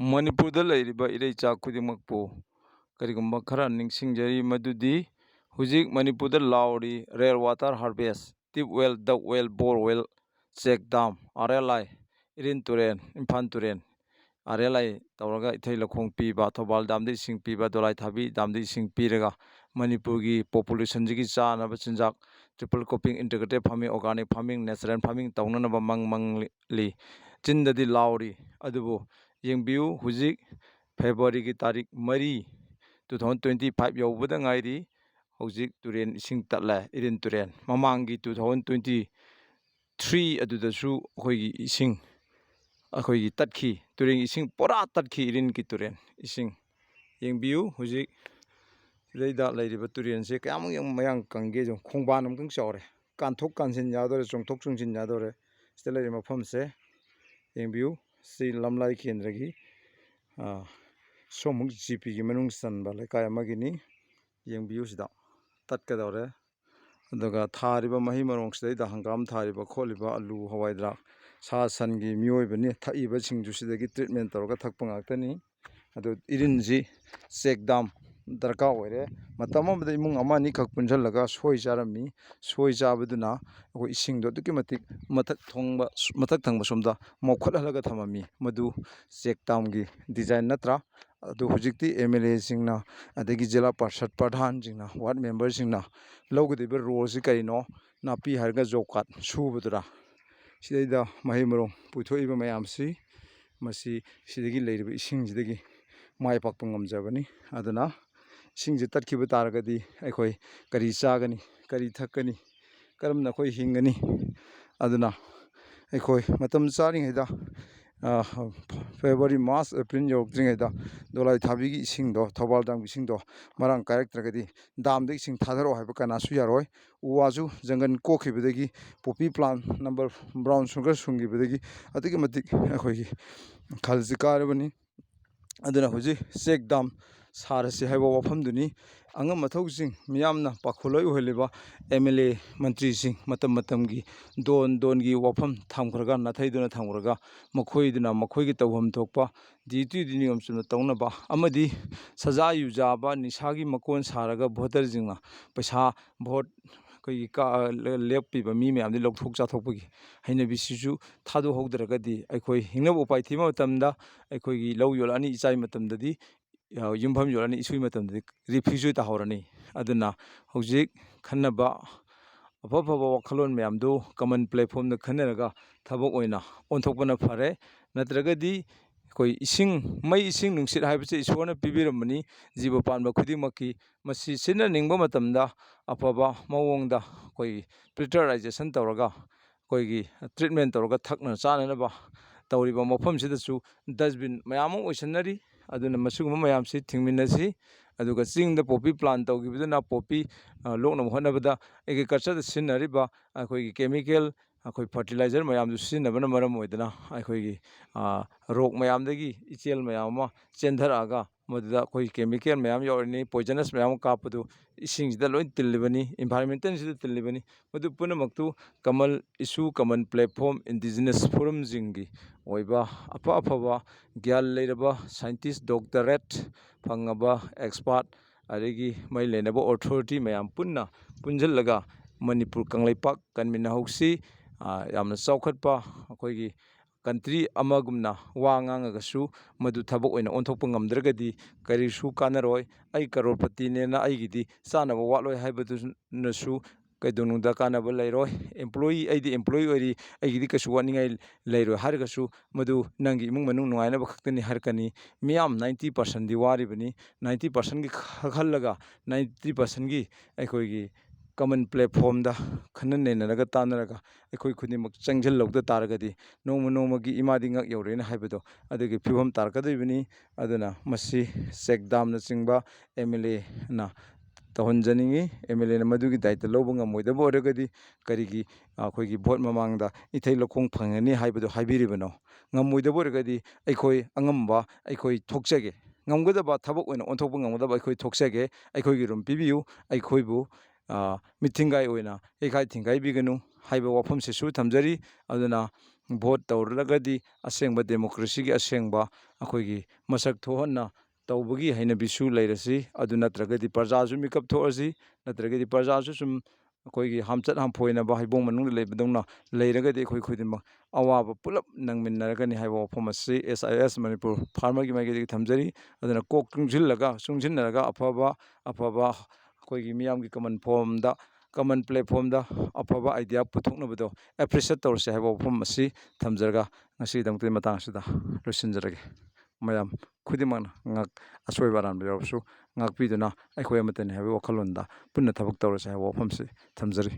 ꯃꯅꯤꯄꯨꯔꯗ ꯂꯩꯔꯤꯕ ꯏꯔꯩꯆꯥ ꯈꯨꯗꯤꯡꯃꯛꯄꯨ ꯀꯔꯤꯒꯨꯝꯕ ꯈꯔ ꯅꯤꯡꯁꯤꯡꯖꯔꯤ ꯃꯗꯨꯗꯤ ꯍꯧꯖꯤꯛ ꯃꯅꯤꯄꯨꯔꯗ ꯂꯥꯎꯔꯤ ꯔꯦꯜ ꯋꯥꯇꯔ ꯍꯥꯔꯚꯦꯁ, ꯇꯤꯞ ꯋꯦꯜ, ꯗꯛ ꯋꯦꯜ, ꯕꯣꯔ ꯋꯦꯜ, ꯆꯦꯛ ꯗꯥꯝ, RLI, ꯏꯔꯤꯟ ꯇꯨꯔꯦꯟ, ꯏꯝꯐꯥꯜ ꯇꯨꯔꯦꯟ, RLI ꯇꯧꯔꯒ ꯏꯊꯩ ꯂꯧꯈꯣꯡ ꯄꯤꯕ, ꯊꯧꯕꯥꯜ ꯗꯥꯝꯗ ꯏꯁꯤꯡ ꯄꯤꯕ, ꯗꯣꯂꯥꯏ ꯊꯥꯕꯤ ꯗꯥꯝꯗ ꯏꯁꯤꯡ ꯄꯤꯔꯒ ꯃꯅꯤꯄꯨꯔꯒꯤ ꯄꯣꯄꯨꯂꯦꯁꯟꯁꯤꯒꯤ ꯆꯥꯅꯕ ꯆꯤꯟꯖꯥꯛ triple cropping, integrated farming, organic farming, natural farming ꯇꯧꯅꯅꯕ ꯃꯪꯂꯤ ꯆꯤꯟꯗꯗꯤ ꯂꯥꯎꯔꯤ ꯑꯗꯨꯕꯨ ꯌꯦꯡꯕꯤꯌꯨ ꯍꯧꯖꯤꯛ ꯐꯦꯕꯋꯥꯔꯤꯒꯤ ꯇꯥꯔꯤꯛ 4, 2025 ꯌꯧꯕꯗ ꯉꯥꯏꯔꯤ. ꯍꯧꯖꯤꯛ ꯇꯨꯔꯦꯟ ꯏꯁꯤꯡ ꯇꯠꯂꯦ, ꯏꯔꯤꯟ ꯇꯨꯔꯦꯟ. ꯃꯃꯥꯡꯒꯤ 2023 ꯑꯗꯨꯗꯁꯨ ꯑꯩꯈꯣꯏꯒꯤ ꯇꯠꯈꯤ, ꯇꯨꯔꯦꯟꯒꯤ ꯏꯁꯤꯡ ꯄꯨꯔꯥ ꯇꯠꯈꯤ, ꯏꯔꯤꯟꯒꯤ ꯇꯨꯔꯦꯟ ꯏꯁꯤꯡ. ꯌꯦꯡꯕꯤꯌꯨ ꯍꯧꯖꯤꯛ ꯁꯤꯗꯩꯗ ꯂꯩꯔꯤꯕ ꯇꯨꯔꯦꯟꯁꯦ ꯀꯌꯥꯃꯨꯛ ꯃꯌꯥꯡ ꯀꯪꯒꯦ, ꯈꯣꯡꯕꯥꯟ ꯑꯃꯨꯛꯇꯪ ꯆꯥꯎꯔꯦ, ꯀꯥꯟꯊꯣꯛ ꯀꯥꯟꯁꯤꯟ ꯌꯥꯗꯣꯔꯦ, ꯆꯣꯡꯊꯣꯛ ꯆꯣꯡꯁꯤꯟ ꯌꯥꯗꯣꯔꯦ. ꯁꯤꯗ ꯂꯩꯔꯤꯕ ꯃꯐꯝꯁꯦ ꯌꯦꯡꯕꯤꯌꯨ. ꯁꯤ ꯂꯝꯂꯥꯏ ꯀꯦꯟꯗ꯭ꯔꯒꯤ ꯁꯣꯃꯨꯛ GPꯒꯤ ꯃꯅꯨꯡ ꯆꯟꯕ ꯂꯩꯀꯥꯏ ꯑꯃꯒꯤꯅꯤ. ꯌꯦꯡꯕꯤꯌꯨ ꯁꯤꯗ ꯇꯠꯀꯗꯧꯔꯦ. ꯑꯗꯨꯒ ꯊꯥꯔꯤꯕ ꯃꯍꯩ ꯃꯔꯣꯡ ꯁꯤꯗꯩꯗ ꯍꯪꯒꯥꯝ ꯊꯥꯔꯤꯕ ꯈꯣꯠꯂꯤꯕ, ꯑꯂꯨ, ꯍꯋꯥꯏꯗ꯭ꯔꯥꯛ, ꯁꯥ ꯁꯟꯒꯤ ꯃꯤꯑꯣꯏꯕꯅꯤ ꯊꯛꯏꯕꯁꯤꯡꯁꯨ ꯁꯤꯗꯒꯤ ꯇ꯭ꯔꯤꯠꯃꯦꯟ ꯇꯧꯔꯒ ꯊꯛꯄ ꯉꯥꯛꯇꯅꯤ. ꯑꯗꯨ ꯏꯔꯤꯟꯁꯤ ꯆꯦꯛ ꯗꯥꯝ ꯗꯔꯀꯥꯔ ꯑꯣꯏꯔꯦ. ꯃꯇꯝ ꯑꯃꯗ ꯏꯃꯨꯡ ꯑꯃ ꯑꯅꯤꯈꯛ ꯄꯨꯟꯁꯤꯜꯂꯒ ꯁꯣꯏ ꯆꯥꯔꯝꯃꯤ. ꯁꯣꯏ ꯆꯥꯕꯗꯨꯅ ꯑꯩꯈꯣই ꯏꯁꯤꯡꯗꯣ ꯑꯗꯨꯛꯀꯤ ꯃꯇꯤꯛ ꯃꯊꯛ ꯊꯪꯕ ꯁꯣꯝꯗ ꯃꯧꯈꯠꯍꯜꯂꯒ ꯊꯝꯃꯝꯃꯤ. ꯃꯗꯨ ꯆꯦꯛ ꯗꯥꯝꯒꯤ ꯗꯤꯖꯥꯏꯟ ꯅꯠꯇ꯭ꯔꯥ? ꯑꯗꯨ ꯍꯧꯖꯤꯛꯇꯤ MLAꯁꯤꯡꯅ ꯑꯗꯒꯤ ꯖꯤꯂꯥ ꯄꯔꯁꯠ ꯄ꯭ꯔꯙꯥꯟꯁꯤꯡꯅ, ꯋꯥꯔꯗ ꯃꯦꯝꯕꯔꯁꯤꯡꯅ ꯂꯧꯒꯗꯧꯔꯤꯕ ꯔꯣꯜꯁꯤ ꯀꯔꯤꯅꯣ? ꯅꯥꯄꯤ ꯍꯥꯏꯔꯒ ꯖꯣꯕ ꯀꯥꯔꯗ ꯁꯨꯕꯗꯨꯔꯥ? ꯁꯤꯗꯩꯗ ꯃꯍꯩ ꯃꯔꯣꯡ ꯄꯨꯊꯣꯛꯏꯕ ꯃꯌꯥꯝꯁꯤ ꯃꯁꯤ ꯁꯤꯗꯒꯤ ꯂꯩꯔꯤꯕ ꯏꯁꯤꯡꯁꯤꯗꯒꯤ ꯃꯥꯏ ꯄꯥꯛꯄ ꯉꯝꯖꯕꯅꯤ. ꯑꯗꯨꯅ ꯏꯁꯤꯡꯁꯤ ꯇꯠꯈꯤꯕ ꯇꯥꯔꯒꯗꯤ ꯑꯩꯈꯣꯏ ꯀꯔꯤ ꯆꯥꯒꯅꯤ, ꯀꯔꯤ ꯊꯛꯀꯅꯤ, ꯀꯔꯝꯅ ꯑꯩꯈꯣꯏ ꯍꯤꯡꯒꯅꯤ? ꯑꯗꯨꯅ ꯑꯩꯈꯣꯏ ꯃꯇꯝ ꯆꯥꯔꯤꯉꯩꯗ ꯐꯦꯕꯋꯥꯔꯤ, ꯃꯥꯔꯆ, ꯑꯦꯄ꯭ꯔꯤꯜ ꯌꯧꯔꯛꯇ꯭ꯔꯤꯉꯩꯗ ꯗꯣꯂꯥꯏ ꯊꯥꯕꯤꯒꯤ ꯏꯁꯤꯡꯗꯣ, ꯊꯧꯕꯥꯜ ꯗꯥꯝꯒꯤ ꯏꯁꯤꯡꯗꯣ ꯃꯔꯥꯡ ꯀꯥꯏꯔꯛꯇ꯭ꯔꯒꯗꯤ ꯗꯥꯝꯗ ꯏꯁꯤꯡ ꯊꯥꯗꯔꯛꯑꯣ ꯍꯥꯏꯕ ꯀꯅꯥꯁꯨ ꯌꯥꯔꯣꯏ. ꯎ ꯋꯥꯁꯨ ꯖꯪꯒꯜ ꯀꯣꯛꯈꯤꯕꯗꯒꯤ, poppy plant number brown sugar ꯁꯨꯡꯈꯤꯕꯗꯒꯤ ꯑꯗꯨꯛꯀꯤ ꯃꯇꯤꯛ ꯑꯩꯈꯣꯏꯒꯤ ꯈꯜꯁꯤ ꯀꯥꯔꯕꯅꯤ. ꯑꯗꯨꯅ ꯍꯧꯖꯤꯛ ꯆꯦꯛ ꯗꯥꯝ ꯁꯥꯔꯁꯤ ꯍꯥꯏꯕ ꯋꯥꯐꯝꯗꯨꯅꯤ. ꯑꯉꯝ ꯑꯊꯧꯁꯤꯡ ꯃꯤꯌꯥꯝꯅ ꯄꯥꯈꯣꯜꯂꯣꯏ ꯑꯣꯏꯍꯜꯂꯤꯕ MLA ꯃꯟꯇ꯭ꯔꯤꯁꯤꯡ ꯃꯇꯝꯒꯤ ꯗꯣꯟꯒꯤ ꯋꯥꯐꯝ ꯊꯝꯈ꯭ꯔꯒ, ꯅꯥꯊꯩꯗꯨꯅ ꯊꯝꯈ꯭ꯔꯒ, ꯃꯈꯣꯏꯗꯨꯅ ꯃꯈꯣꯏꯒꯤ ꯇꯧꯐꯝ ꯊꯣꯛꯄ ꯗ꯭ꯌꯨꯇꯤꯗꯨ ꯅꯤꯌꯣꯝ ꯆꯨꯝꯅ ꯇꯧꯅꯕ, ꯑꯃꯗꯤ ꯁꯖꯥ ꯌꯨꯖꯥꯕ ꯅꯤꯁꯥꯒꯤ ꯃꯀꯣꯟ ꯁꯥꯔꯒ ꯚꯣꯇꯔꯁꯤꯡꯅ ꯄꯩꯁꯥ ꯚꯣꯠ ꯂꯦꯞꯄꯤꯕ ꯃꯤ ꯃꯌꯥꯝꯗꯤ ꯂꯧꯊꯣꯛ ꯆꯥꯊꯣꯛꯄꯒꯤ ꯍꯩꯅꯕꯤꯁꯤꯁꯨ ꯊꯥꯗꯣꯛꯍꯧꯗ꯭ꯔꯒꯗꯤ ꯑꯩꯈꯣꯏ ꯍꯤꯡꯅꯕ ꯎꯄꯥꯏ ꯊꯤꯕ ꯃꯇꯝꯗ, ꯑꯩꯈꯣꯏꯒꯤ ꯂꯧ ꯌꯣꯜꯂꯛꯑꯅꯤ ꯏꯆꯥꯏ ꯃꯇꯝꯗꯗꯤ, ꯌꯨꯝꯐꯝ ꯌꯣꯜꯂꯅꯤ ꯏꯁꯨꯒꯤ ꯃꯇꯝꯗꯗꯤ ꯔꯤꯐ꯭ꯌꯨꯖꯤ ꯇꯥꯍꯧꯔꯅꯤ. ꯑꯗꯨꯅ ꯍꯧꯖꯤꯛ ꯈꯟꯅꯕ ꯑꯐꯕ ꯋꯥꯈꯜꯂꯣꯟ ꯃꯌꯥꯝꯗꯨ ꯀꯃꯟ ꯄ꯭ꯂꯦꯠꯐꯣꯝꯗ ꯈꯟꯅꯔꯒ ꯊꯕꯛ ꯑꯣꯏꯅ ꯑꯣꯟꯊꯣꯛꯄꯅ ꯐꯔꯦ. ꯅꯠꯇ꯭ꯔꯒꯗꯤ ꯑꯩꯈꯣꯏ ꯃꯩ, ꯏꯁꯤꯡ, ꯅꯨꯡꯁꯤꯠ ꯍꯥꯏꯕꯁꯤ ꯏꯁꯣꯔꯅ ꯄꯤꯕꯤꯔꯝꯕꯅꯤ ꯖꯤꯕ ꯄꯥꯟꯕ ꯈꯨꯗꯤꯡꯃꯛꯀꯤ. ꯃꯁꯤ ꯁꯤꯖꯤꯟꯅꯅꯤꯡꯕ ꯃꯇꯝꯗ ꯑꯐꯕ ꯃꯑꯣꯡꯗ ꯑꯩꯈꯣꯏꯒꯤ ꯐꯤꯜꯇꯔꯥꯏꯖꯦꯁꯟ ꯇꯧꯔꯒ, ꯑꯩꯈꯣꯏꯒꯤ ꯇ꯭ꯔꯤꯠꯃꯦꯟ ꯇꯧꯔꯒ ꯊꯛꯅ ꯆꯥꯅꯅꯕ ꯇꯧꯔꯤꯕ ꯃꯐꯝꯁꯤꯗꯁꯨ ꯗꯁꯕꯤꯟ ꯃꯌꯥꯝ ꯑꯃ ꯑꯣꯏꯁꯟꯅꯔꯤ. ꯑꯗꯨꯅ ꯃꯁꯤꯒꯨꯝꯕ ꯃꯌꯥꯝꯁꯤ ꯊꯤꯡꯃꯤꯟꯅꯁꯤ. ꯑꯗꯨꯒ ꯆꯤꯡꯗ ꯄꯣꯄꯤ ꯄ꯭ꯂꯥꯟ ꯇꯧꯈꯤꯕꯗꯨꯅ ꯄꯣꯄꯤ ꯂꯣꯛꯅꯕ ꯍꯣꯠꯅꯕꯗ ꯑꯦꯒ꯭ꯔꯤꯀꯜꯆꯔꯗ ꯁꯤꯖꯤꯟꯅꯔꯤꯕ ꯑꯩꯈꯣꯏꯒꯤ ꯀꯦꯃꯤꯀꯦꯜ, ꯑꯩꯈꯣꯏ ꯐꯔꯇꯤꯂꯥꯏꯖꯔ ꯃꯌꯥꯝꯗꯨ ꯁꯤꯖꯤꯟꯅꯕꯅ ꯃꯔꯝ ꯑꯣꯏꯗꯅ ꯑꯩꯈꯣꯏꯒꯤ ꯔꯣꯛ ꯃꯌꯥꯝꯗꯒꯤ ꯏꯆꯦꯜ ꯃꯌꯥꯝ ꯑꯃ ꯆꯦꯟꯊꯔꯛꯑꯒ ꯃꯗꯨꯗ ꯑꯩꯈꯣꯏ ꯀꯦꯃꯤꯀꯦꯜ ꯃꯌꯥꯝ ꯌꯥꯎꯔꯤꯅꯤ, ꯄꯣꯏꯖꯅꯁ ꯃꯌꯥꯝ ꯑꯃ ꯀꯥꯞꯄꯗꯨ ꯏꯁꯤꯡꯁꯤꯗ ꯂꯣꯏ ꯇꯤꯜꯂꯤꯕꯅꯤ, ꯏꯟꯚꯥꯏꯔꯣꯟꯃꯦꯟꯇꯦꯜꯁꯤꯗ ꯇꯤꯜꯂꯤꯕꯅꯤ. ꯃꯗꯨ ꯄꯨꯝꯅꯃꯛꯇꯨ ꯀꯃꯟ ꯄ꯭ꯂꯦꯠꯐꯣꯝ, ꯏꯟꯗꯤꯖꯤꯅꯁ ꯐꯣꯔꯝꯁꯤꯡꯒꯤ ꯑꯣꯏꯕ ꯑꯐꯕ ꯒ꯭ꯌꯥꯟ ꯂꯩꯔꯕ ꯁꯥꯏꯟꯇꯤꯁ, ꯗꯣꯛꯇꯔꯦꯠ ꯐꯪꯉꯕ ꯑꯦꯛꯁꯄꯥꯔꯠ, ꯑꯗꯒꯤ ꯃꯔꯤ ꯂꯩꯅꯕ ꯑꯣꯊꯣꯔꯤꯇꯤ ꯃꯌꯥꯝ ꯄꯨꯟꯁꯤꯜꯂꯒ ꯃꯅꯤꯄꯨꯔ ꯀꯪꯂꯩꯄꯥꯛ ꯀꯟꯃꯤꯟꯅꯍꯧꯁꯤ. ꯌꯥꯝꯅ ꯆꯥꯎꯈꯠꯄ ꯑꯩꯈꯣꯏꯒꯤ ꯀꯟꯇ꯭ꯔꯤ ꯑꯃꯒꯨꯝꯅ ꯋꯥ ꯉꯥꯡꯉꯒꯁꯨ ꯃꯗꯨ ꯊꯕꯛ ꯑꯣꯏꯅ ꯑꯣꯟꯊꯣꯛꯄ ꯉꯝꯗ꯭ꯔꯒꯗꯤ ꯀꯔꯤꯁꯨ ꯀꯥꯟꯅꯔꯣꯏ. ꯑꯩ ꯀꯔꯣꯔꯄꯇꯤꯅꯦꯅ ꯑꯩꯒꯤꯗꯤ ꯆꯥꯅꯕ ꯋꯥꯠꯂꯣꯏ ꯍꯥꯏꯕꯗꯨꯅꯁꯨ ꯀꯩꯗꯧꯅꯨꯡꯗ ꯀꯥꯟꯅꯕ ꯂꯩꯔꯣꯏ. ꯑꯩꯗꯤ ꯑꯦꯝꯄ꯭ꯂꯣꯌꯤ ꯑꯣꯏꯔꯤ, ꯑꯩꯒꯤꯗꯤ ꯀꯩꯁꯨ ꯋꯥꯠꯅꯤꯡꯉꯥꯏ ꯂꯩꯔꯣꯏ ꯍꯥꯏꯔꯒꯁꯨ ꯃꯗꯨ ꯅꯪꯒꯤ ꯏꯃꯨꯡ ꯃꯅꯨꯡ ꯅꯨꯡꯉꯥꯏꯅꯕ ꯈꯛꯇꯅꯤ ꯍꯥꯏꯔꯛꯀꯅꯤ. ꯃꯤꯌꯥꯝ 90%ꯗꯤ ꯋꯥꯔꯤꯕꯅꯤ. 90%ꯒꯤ ꯈꯜꯂꯒ 90%ꯒꯤ ꯑꯩꯈꯣꯏꯒꯤ ꯀꯃꯟ ꯄ꯭ꯂꯦꯠꯐꯣꯝꯗ ꯈꯟꯅ ꯅꯩꯅꯔꯒ ꯇꯥꯟꯅꯔꯒ ꯑꯩꯈꯣꯏ ꯈꯨꯗꯤꯡꯃꯛ ꯆꯪꯁꯤꯜꯍꯧꯗ ꯇꯥꯔꯒꯗꯤ ꯅꯣꯡꯃꯒꯤ ꯏꯃꯥꯗꯤ ꯉꯛ ꯌꯧꯔꯦꯅ ꯍꯥꯏꯕꯗꯣ ꯑꯗꯨꯒꯤ ꯐꯤꯕꯝ ꯇꯥꯔꯛꯀꯗꯣꯔꯤꯕꯅꯤ. ꯑꯗꯨꯅ ꯃꯁꯤ ꯆꯦꯛ ꯗꯥꯝꯅꯆꯤꯡꯕ MLAꯅ ꯇꯧꯍꯟꯖꯅꯤꯡꯉꯤ. MLAꯅ ꯃꯗꯨꯒꯤ ꯗꯥꯏꯇ ꯂꯧꯕ ꯉꯝꯃꯣꯏꯗꯕ ꯑꯣꯏꯔꯒꯗꯤ ꯀꯔꯤꯒꯤ ꯑꯩꯈꯣꯏꯒꯤ ꯚꯣꯠ ꯃꯃꯥꯡꯗ ꯏꯊꯩ ꯂꯧꯈꯣꯡ ꯐꯪꯒꯅꯤ ꯍꯥꯏꯕꯗꯨ ꯍꯥꯏꯕꯤꯔꯤꯕꯅꯣ? ꯉꯝꯃꯣꯏꯗꯕ ꯑꯣꯏꯔꯒꯗꯤ ꯑꯩꯈꯣꯏ ꯑꯉꯝꯕ ꯑꯩꯈꯣꯏ ꯊꯣꯛꯆꯒꯦ. ꯉꯝꯒꯗꯕ ꯊꯕꯛ ꯑꯣꯏꯅ ꯑꯣꯟꯊꯣꯛꯄ ꯉꯝꯒꯗꯕ ꯑꯩꯈꯣꯏ ꯊꯣꯛꯆꯒꯦ. ꯑꯩꯈꯣꯏꯒꯤ ꯔꯨꯝ ꯄꯤꯕꯤꯌꯨ. ꯑꯩꯈꯣꯏꯕꯨ ꯃꯤꯊꯤꯡꯒꯥꯏ ꯑꯣꯏꯅ ꯌꯩꯈꯥꯏ ꯊꯤꯟꯒꯥꯏꯕꯤꯒꯅꯨ ꯍꯥꯏꯕ ꯋꯥꯐꯝꯁꯤꯁꯨ ꯊꯝꯖꯔꯤ. ꯑꯗꯨꯅ ꯚꯣꯠ ꯇꯧꯔꯒꯗꯤ ꯑꯁꯦꯡꯕ ꯗꯦꯃꯣꯀ꯭ꯔꯦꯁꯤꯒꯤ ꯑꯁꯦꯡꯕ ꯑꯩꯈꯣꯏꯒꯤ ꯃꯁꯛ ꯊꯣꯛꯍꯟꯅ ꯇꯧꯕꯒꯤ ꯍꯩꯅꯕꯤꯁꯨ ꯂꯩꯔꯁꯤ, ꯑꯗꯨ ꯅꯠꯇ꯭ꯔꯒꯗꯤ ꯄ꯭ꯔꯖꯥꯁꯨ ꯃꯤꯀꯞ ꯊꯣꯛꯑꯁꯤ, ꯅꯠꯇ꯭ꯔꯒꯗꯤ ꯄ꯭ꯔꯖꯥꯁꯨ ꯁꯨꯝ ꯑꯩꯈꯣꯏꯒꯤ ꯍꯥꯝꯆꯠ ꯍꯥꯝꯐꯣꯏꯅꯕ ꯍꯩꯕꯣꯡ ꯃꯅꯨꯡꯗ ꯂꯩꯕꯗꯧꯅ ꯂꯩꯔꯒꯗꯤ ꯑꯩꯈꯣꯏ ꯈꯨꯗꯤꯡꯃꯛ ꯑꯋꯥꯕ ꯄꯨꯂꯞ ꯅꯪꯃꯤꯟꯅꯔꯒꯅꯤ ꯍꯥꯏꯕ ꯋꯥꯐꯝ ꯑꯁꯤ SIS ꯃꯅꯤꯄꯨꯔ ꯐꯥꯔꯃꯔꯒꯤ ꯃꯥꯏꯀꯩꯗꯒꯤ ꯊꯝꯖꯔꯤ꯫ ꯑꯗꯨꯅ ꯀꯣꯛ ꯆꯨꯡꯁꯤꯟꯅꯔꯒ ꯑꯐꯕ ꯑꯩꯈꯣꯏꯒꯤ ꯃꯤꯌꯥꯝꯒꯤ ꯀꯃꯟ ꯄ꯭ꯂꯦꯠꯐꯣꯝꯗ ꯑꯐꯕ ꯑꯥꯏꯗꯤꯌꯥ ꯄꯨꯊꯣꯛꯅꯕꯗꯣ ꯑꯦꯄ꯭ꯔꯤꯁꯤꯌꯦꯠ ꯇꯧꯔꯁꯦ ꯍꯥꯏꯕ ꯋꯥꯐꯝ ꯑꯁꯤ ꯊꯝꯖꯔꯒ ꯉꯁꯤꯒꯤꯗꯃꯛꯇꯗꯤ ꯃꯇꯥꯡ ꯑꯁꯤꯗ ꯂꯣꯏꯁꯤꯟꯖꯔꯒꯦ꯫ ꯃꯌꯥꯝ ꯈꯨꯗꯤꯡꯃꯛꯅ ꯑꯁꯣꯏꯕ ꯑꯔꯥꯟꯕ ꯌꯥꯎꯔꯕꯁꯨ ꯉꯥꯛꯄꯤꯗꯨꯅ ꯑꯩꯈꯣꯏ ꯑꯃꯠꯇꯅꯤ ꯍꯥꯏꯕ ꯋꯥꯈꯜꯂꯣꯟꯗ ꯄꯨꯟꯅ ꯊꯕꯛ ꯇꯧꯔꯁꯦ ꯍꯥꯏꯕ ꯋꯥꯐꯝꯁꯤ ꯊꯝꯖꯔꯤ꯫